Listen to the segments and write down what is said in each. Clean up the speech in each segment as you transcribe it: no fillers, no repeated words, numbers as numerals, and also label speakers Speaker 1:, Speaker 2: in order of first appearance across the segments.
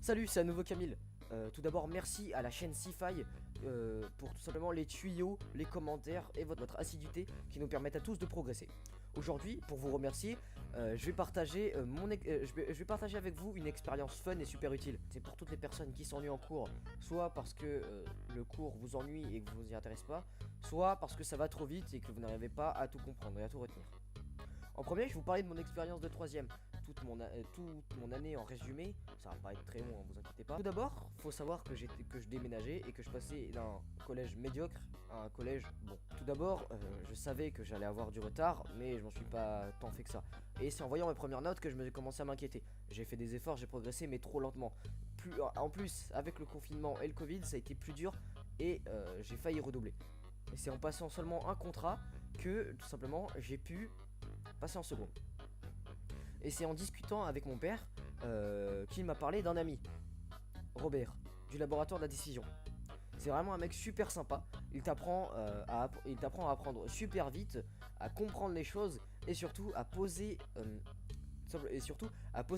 Speaker 1: Salut, c'est à nouveau Camille. Tout d'abord, merci à la chaîne Sci-Fi pour tout simplement les tuyaux, les commentaires et votre assiduité qui nous permettent à tous de progresser. Aujourd'hui, pour vous remercier, je vais partager je vais partager avec vous une expérience fun et super utile. C'est pour toutes les personnes qui s'ennuient en cours, soit parce que le cours vous ennuie et que vous vous y intéressez pas, soit parce que ça va trop vite et que vous n'arrivez pas à tout comprendre et à tout retenir. En premier, je vais vous parler de mon expérience de troisième. Toute mon année en résumé, ça va pas être très long, hein, vous inquiétez pas. Tout d'abord, faut savoir que je déménageais et que je passais d'un collège médiocre à un collège bon. Tout d'abord, je savais que j'allais avoir du retard, mais je m'en suis pas tant fait que ça. Et c'est en voyant mes premières notes que je me suis commencé à m'inquiéter. J'ai fait des efforts, j'ai progressé, mais trop lentement. En plus, avec le confinement et le Covid, ça a été plus dur et j'ai failli redoubler. Et c'est en passant seulement un contrat que, tout simplement, j'ai pu passer en seconde. Et c'est en discutant avec mon père qu'il m'a parlé d'un ami, Robert, du laboratoire de la décision. C'est vraiment un mec super sympa. Il t'apprend à apprendre super vite, à comprendre les choses et surtout à poser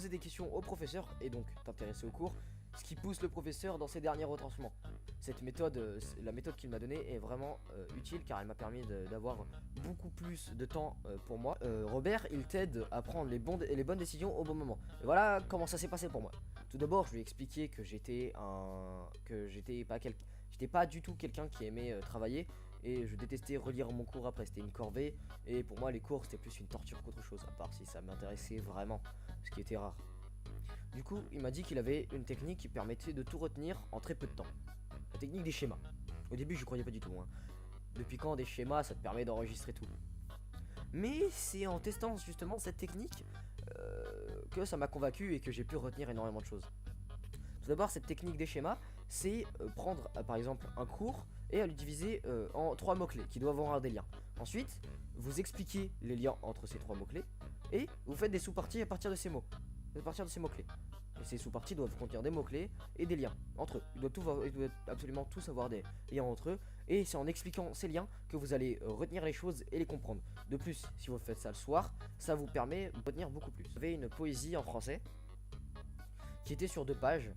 Speaker 1: des questions au professeur et donc t'intéresser au cours, ce qui pousse le professeur dans ses derniers retranchements. Cette méthode, la méthode qu'il m'a donnée est vraiment utile car elle m'a permis d'avoir beaucoup plus de temps pour moi. Robert, il t'aide à prendre les bonnes décisions au bon moment. Et voilà comment ça s'est passé pour moi. Tout d'abord, je lui ai expliqué que j'étais pas du tout quelqu'un qui aimait travailler et je détestais relire mon cours après, c'était une corvée et pour moi les cours c'était plus une torture qu'autre chose, à part si ça m'intéressait vraiment, ce qui était rare. Du coup, il m'a dit qu'il avait une technique qui permettait de tout retenir en très peu de temps. La technique des schémas. Au début, je croyais pas du tout. Depuis quand des schémas, ça te permet d'enregistrer tout? Mais c'est en testant justement cette technique que ça m'a convaincu et que j'ai pu retenir énormément de choses. Tout d'abord, cette technique des schémas, c'est prendre par exemple un cours et à le diviser en 3 mots-clés qui doivent avoir des liens. Ensuite, vous expliquez les liens entre ces 3 mots-clés et vous faites des sous-parties à partir de ces mots. À partir de ces mots-clés. Et ces sous-parties doivent contenir des mots-clés et des liens entre eux. Ils doivent absolument tous avoir des liens entre eux. Et c'est en expliquant ces liens que vous allez retenir les choses et les comprendre. De plus, si vous faites ça le soir, ça vous permet de retenir beaucoup plus. J'avais une poésie en français qui était sur 2 pages.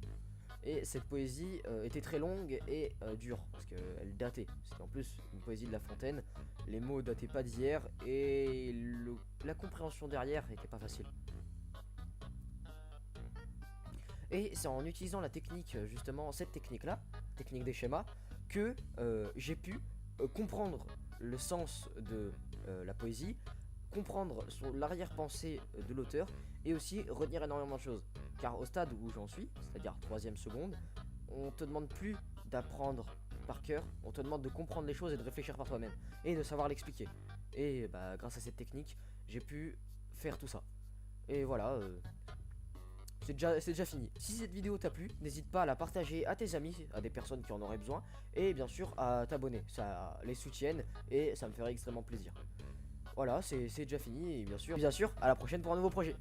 Speaker 1: Et cette poésie était très longue et dure parce qu'elle datait. C'était en plus une poésie de La Fontaine. Les mots dataient pas d'hier et la compréhension derrière était pas facile. Et c'est en utilisant la technique, justement, cette technique-là, technique des schémas, que j'ai pu comprendre le sens de la poésie, comprendre l'arrière-pensée de l'auteur et aussi retenir énormément de choses. Car au stade où j'en suis, c'est-à-dire 3ème seconde, on te demande plus d'apprendre par cœur, on te demande de comprendre les choses et de réfléchir par toi-même et de savoir l'expliquer. Et grâce à cette technique, j'ai pu faire tout ça. Et voilà. C'est déjà fini. Si cette vidéo t'a plu, n'hésite pas à la partager à tes amis, à des personnes qui en auraient besoin, et bien sûr à t'abonner. Ça les soutienne et ça me ferait extrêmement plaisir. Voilà, c'est déjà fini et bien sûr, à la prochaine pour un nouveau projet.